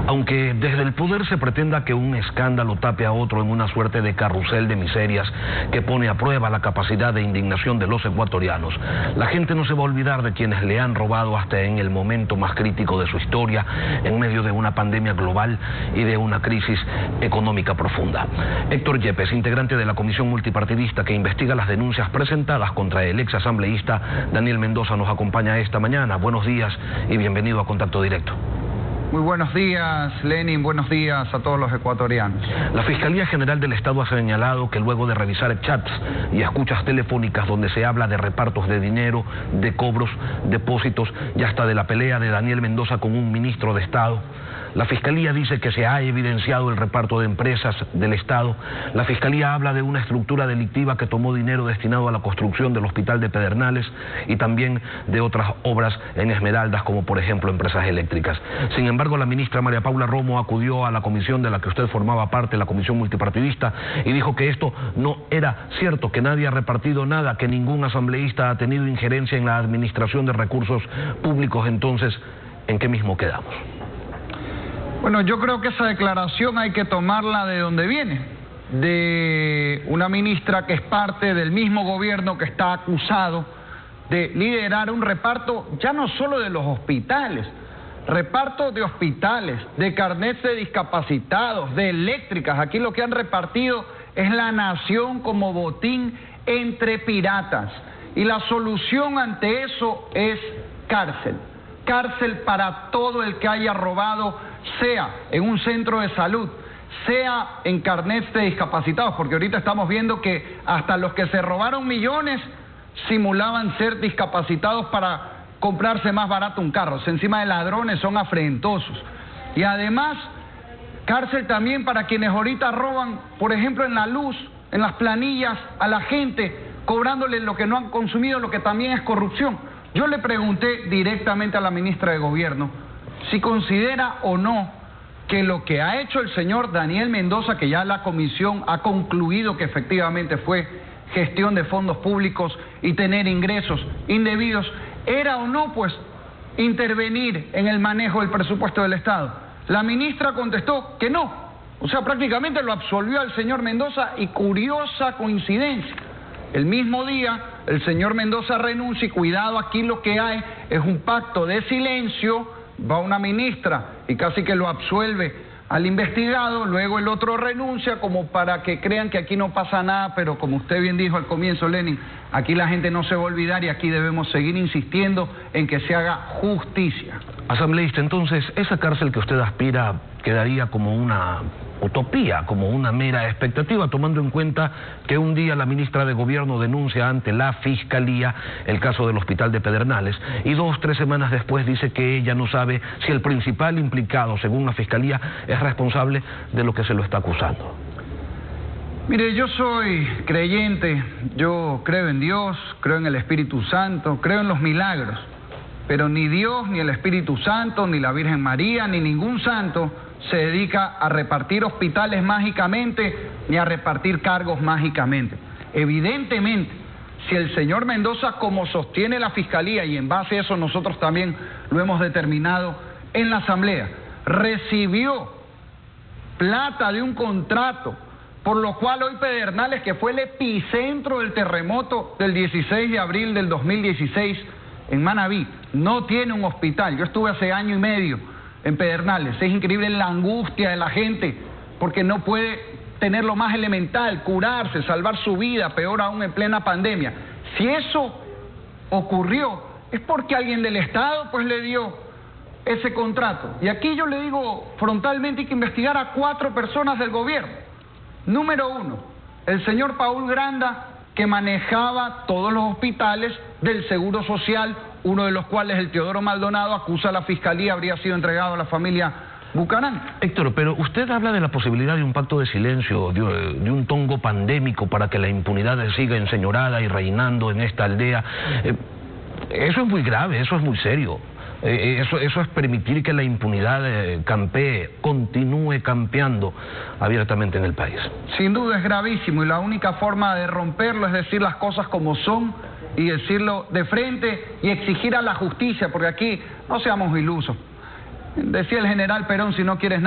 Aunque desde el poder se pretenda que un escándalo tape a otro en una suerte de carrusel de miserias que pone a prueba la capacidad de indignación de los ecuatorianos, la gente no se va a olvidar de quienes le han robado hasta en el momento más crítico de su historia, en medio de una pandemia global y de una crisis económica profunda. Héctor Yepes, integrante de la comisión multipartidista que investiga las denuncias presentadas contra el ex asambleísta Daniel Mendoza, nos acompaña esta mañana. Buenos días y bienvenido a Contacto Directo. Muy buenos días, Lenin, buenos días a todos los ecuatorianos. La Fiscalía General del Estado ha señalado que luego de revisar chats y escuchas telefónicas donde se habla de repartos de dinero, de cobros, depósitos y hasta de la pelea de Daniel Mendoza con un ministro de Estado, la Fiscalía dice que se ha evidenciado el reparto de empresas del Estado. La Fiscalía habla de una estructura delictiva que tomó dinero destinado a la construcción del Hospital de Pedernales y también de otras obras en Esmeraldas, como por ejemplo empresas eléctricas. Sin embargo, la ministra María Paula Romo acudió a la comisión de la que usted formaba parte, la comisión multipartidista, y dijo que esto no era cierto, que nadie ha repartido nada, que ningún asambleísta ha tenido injerencia en la administración de recursos públicos. Entonces, ¿en qué mismo quedamos? Bueno, yo creo que esa declaración hay que tomarla de donde viene, de una ministra que es parte del mismo gobierno que está acusado de liderar un reparto ya no solo de los hospitales, reparto de hospitales, de carnets de discapacitados, de eléctricas. Aquí lo que han repartido es la nación como botín entre piratas. Y la solución ante eso es cárcel. Cárcel para todo el que haya robado, sea en un centro de salud, sea en carnets de discapacitados, porque ahorita estamos viendo que hasta los que se robaron millones simulaban ser discapacitados para comprarse más barato un carro. Encima de ladrones, son afrentosos. Y además, cárcel también para quienes ahorita roban, por ejemplo, en la luz, en las planillas, a la gente, cobrándoles lo que no han consumido, lo que también es corrupción. Yo le pregunté directamente a la ministra de Gobierno si considera o no que lo que ha hecho el señor Daniel Mendoza, que ya la comisión ha concluido que efectivamente fue gestión de fondos públicos y tener ingresos indebidos, era o no pues intervenir en el manejo del presupuesto del Estado. La ministra contestó que no, o sea, prácticamente lo absolvió al señor Mendoza, y curiosa coincidencia, el mismo día el señor Mendoza renuncia y cuidado, aquí lo que hay es un pacto de silencio. Va una ministra y casi que lo absuelve al investigado, luego el otro renuncia como para que crean que aquí no pasa nada, pero como usted bien dijo al comienzo, Lenin, aquí la gente no se va a olvidar y aquí debemos seguir insistiendo en que se haga justicia. Asambleísta, entonces, esa cárcel que usted aspira quedaría como una utopía, como una mera expectativa, tomando en cuenta que un día la ministra de Gobierno denuncia ante la Fiscalía el caso del Hospital de Pedernales y 2 o 3 semanas después dice que ella no sabe si el principal implicado, según la Fiscalía, es responsable de lo que se lo está acusando. Mire, yo soy creyente, yo creo en Dios, creo en el Espíritu Santo, creo en los milagros, pero ni Dios, ni el Espíritu Santo, ni la Virgen María, ni ningún santo se dedica a repartir hospitales mágicamente, ni a repartir cargos mágicamente. Evidentemente, si el señor Mendoza, como sostiene la Fiscalía, y en base a eso nosotros también lo hemos determinado en la Asamblea, recibió plata de un contrato, por lo cual hoy Pedernales, que fue el epicentro del terremoto del 16 de abril del 2016 en Manabí, no tiene un hospital. Yo estuve hace año y medio en Pedernales. Es increíble la angustia de la gente porque no puede tener lo más elemental, curarse, salvar su vida, peor aún en plena pandemia. Si eso ocurrió, es porque alguien del Estado pues le dio ese contrato. Y aquí yo le digo frontalmente, hay que investigar a 4 personas del gobierno. Número 1, el señor Paul Granda, que manejaba todos los hospitales del Seguro Social, uno de los cuales el Teodoro Maldonado acusa a la Fiscalía habría sido entregado a la familia Bucaram. Héctor, pero usted habla de la posibilidad de un pacto de silencio, de un tongo pandémico para que la impunidad siga enseñorada y reinando en esta aldea. Eso es muy grave, eso es muy serio. Eso es permitir que la impunidad campee, continúe campeando abiertamente en el país. Sin duda es gravísimo, y la única forma de romperlo es decir las cosas como son y decirlo de frente y exigir a la justicia, porque aquí no seamos ilusos. Decía el general Perón, si no quieres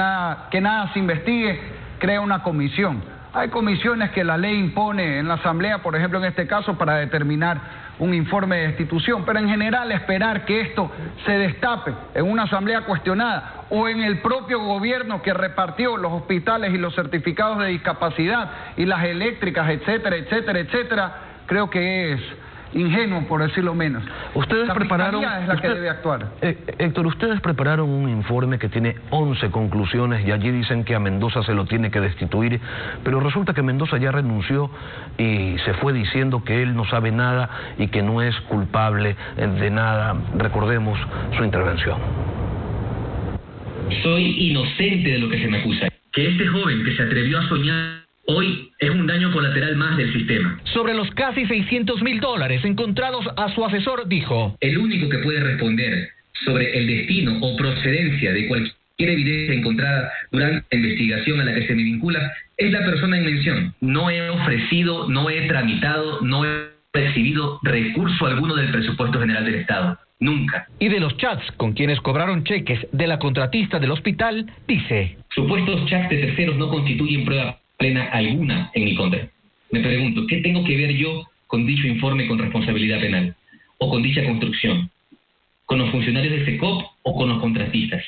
que nada se investigue, crea una comisión. Hay comisiones que la ley impone en la Asamblea, por ejemplo en este caso, para determinar un informe de destitución, pero en general esperar que esto se destape en una Asamblea cuestionada o en el propio gobierno que repartió los hospitales y los certificados de discapacidad y las eléctricas, etcétera, etcétera, etcétera, creo que es ingenuo, por decirlo menos. Ustedes prepararon... es la que debe actuar. Héctor, ustedes prepararon un informe que tiene 11 conclusiones y allí dicen que a Mendoza se lo tiene que destituir, pero resulta que Mendoza ya renunció y se fue diciendo que él no sabe nada y que no es culpable de nada. Recordemos su intervención. Soy inocente de lo que se me acusa. Que este joven que se atrevió a soñar hoy es un daño colateral más del sistema. Sobre los casi $600.000 encontrados a su asesor, dijo: el único que puede responder sobre el destino o procedencia de cualquier evidencia encontrada durante la investigación a la que se me vincula es la persona en mención. No he ofrecido, no he tramitado, no he recibido recurso alguno del presupuesto general del Estado. Nunca. Y de los chats con quienes cobraron cheques de la contratista del hospital, dice: supuestos chats de terceros no constituyen prueba plena alguna en mi contra. Me pregunto, ¿qué tengo que ver yo con dicho informe con responsabilidad penal? ¿O con dicha construcción? ¿Con los funcionarios de SECOP o con los contratistas?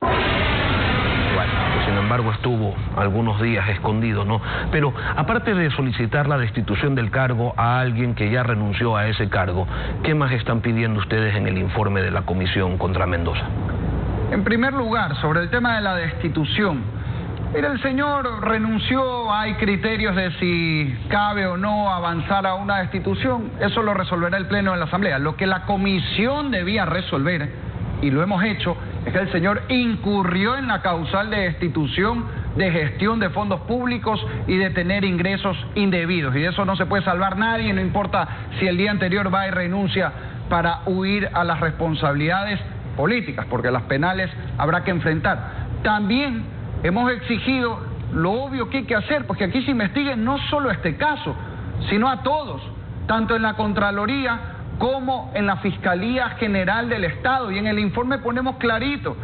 Bueno, sin embargo estuvo algunos días escondido, ¿no? Pero aparte de solicitar la destitución del cargo a alguien que ya renunció a ese cargo, ¿qué más están pidiendo ustedes en el informe de la comisión contra Mendoza? En primer lugar, sobre el tema de la destitución, mira, el señor renunció, hay criterios de si cabe o no avanzar a una destitución, eso lo resolverá el Pleno de la Asamblea. Lo que la comisión debía resolver, y lo hemos hecho, es que el señor incurrió en la causal de destitución de gestión de fondos públicos y de tener ingresos indebidos, y de eso no se puede salvar nadie, no importa si el día anterior va y renuncia para huir a las responsabilidades políticas, porque las penales habrá que enfrentar. También hemos exigido lo obvio que hay que hacer, porque aquí se investigue no solo este caso, sino a todos, tanto en la Contraloría como en la Fiscalía General del Estado. Y en el informe ponemos clarito,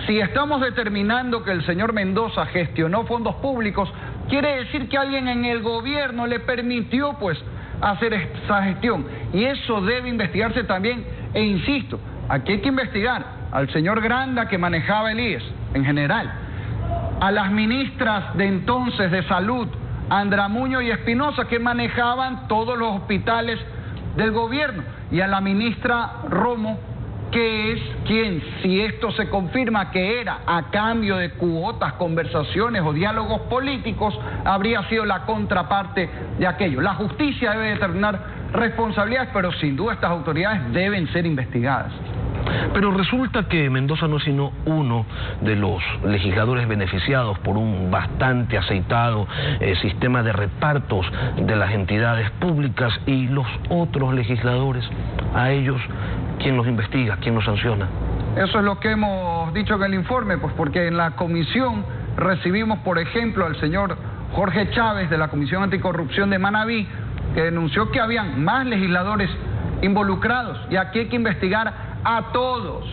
si estamos determinando que el señor Mendoza gestionó fondos públicos, quiere decir que alguien en el gobierno le permitió pues hacer esa gestión. Y eso debe investigarse también, e insisto, aquí hay que investigar al señor Granda que manejaba el IES en general, a las ministras de entonces de Salud, Andramuño y Espinosa, que manejaban todos los hospitales del gobierno, y a la ministra Romo, que es quien, si esto se confirma que era a cambio de cuotas, conversaciones o diálogos políticos, habría sido la contraparte de aquello. La justicia debe determinar responsabilidades, pero sin duda estas autoridades deben ser investigadas. Pero resulta que Mendoza no es sino uno de los legisladores beneficiados por un bastante aceitado sistema de repartos de las entidades públicas, y los otros legisladores, a ellos, ¿quién los investiga? ¿Quién los sanciona? Eso es lo que hemos dicho en el informe, pues porque en la comisión recibimos, por ejemplo, al señor Jorge Chávez de la Comisión Anticorrupción de Manabí, que denunció que habían más legisladores involucrados, y aquí hay que investigar a todos,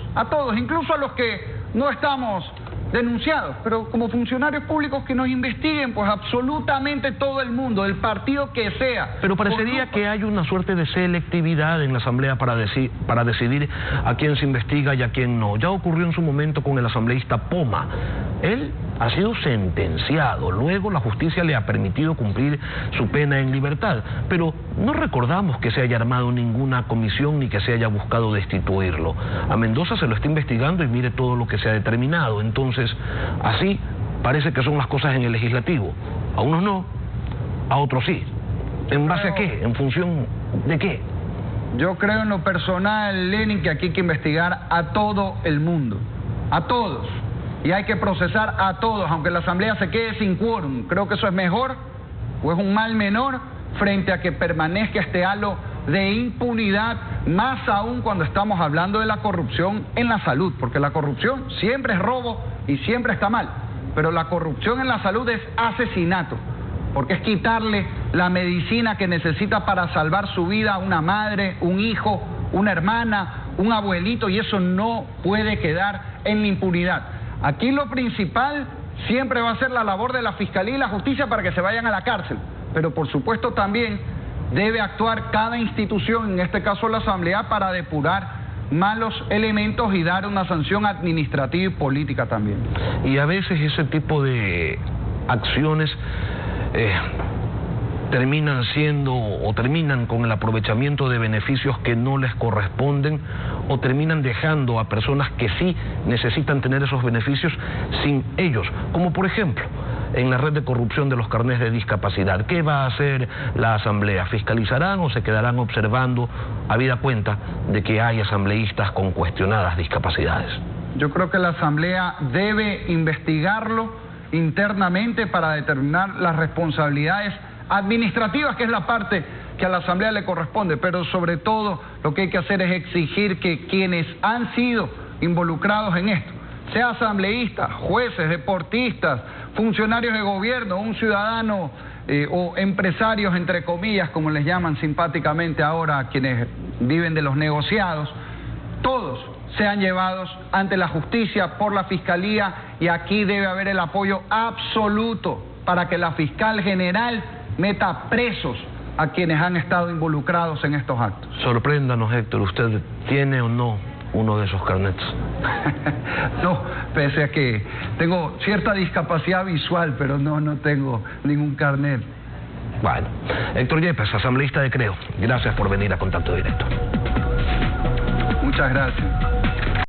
incluso a los que no estamos denunciados, pero como funcionarios públicos que nos investiguen, pues absolutamente todo el mundo, el partido que sea. Pero parecería que hay una suerte de selectividad en la Asamblea para decidir a quién se investiga y a quién no. Ya ocurrió en su momento con el asambleísta Poma. Él ha sido sentenciado, luego la justicia le ha permitido cumplir su pena en libertad, pero no recordamos que se haya armado ninguna comisión ni que se haya buscado destituirlo. A Mendoza se lo está investigando y mire todo lo que se ha determinado. Entonces, así parece que son las cosas en el legislativo. A unos no, a otros sí. ¿En base a qué? ¿En función de qué? Yo creo en lo personal, Lenin, que aquí hay que investigar a todo el mundo, a todos. Y hay que procesar a todos, aunque la Asamblea se quede sin quórum. Creo que eso es mejor, o es un mal menor, frente a que permanezca este halo de impunidad, más aún cuando estamos hablando de la corrupción en la salud, porque la corrupción siempre es robo y siempre está mal, pero la corrupción en la salud es asesinato, porque es quitarle la medicina que necesita para salvar su vida a una madre, un hijo, una hermana, un abuelito, y eso no puede quedar en la impunidad. Aquí lo principal siempre va a ser la labor de la Fiscalía y la Justicia para que se vayan a la cárcel, pero por supuesto también debe actuar cada institución, en este caso la Asamblea, para depurar malos elementos y dar una sanción administrativa y política también. Y a veces ese tipo de acciones terminan siendo o terminan con el aprovechamiento de beneficios que no les corresponden, o terminan dejando a personas que sí necesitan tener esos beneficios sin ellos, como por ejemplo en la red de corrupción de los carnés de discapacidad. ¿Qué va a hacer la Asamblea? ¿Fiscalizarán o se quedarán observando, habida cuenta de que hay asambleístas con cuestionadas discapacidades? Yo creo que la Asamblea debe investigarlo internamente para determinar las responsabilidades administrativas, que es la parte que a la Asamblea le corresponde, pero sobre todo lo que hay que hacer es exigir que quienes han sido involucrados en esto, sea asambleístas, jueces, deportistas, funcionarios de gobierno, un ciudadano o empresarios, entre comillas, como les llaman simpáticamente ahora a quienes viven de los negociados, todos sean llevados ante la justicia por la Fiscalía, y aquí debe haber el apoyo absoluto para que la fiscal general meta presos a quienes han estado involucrados en estos actos. Sorpréndanos, Héctor, ¿usted tiene o no uno de esos carnets? No, pese a que tengo cierta discapacidad visual, pero no tengo ningún carnet. Bueno, Héctor Yepes, asambleísta de Creo, gracias por venir a Contacto Directo. Muchas gracias.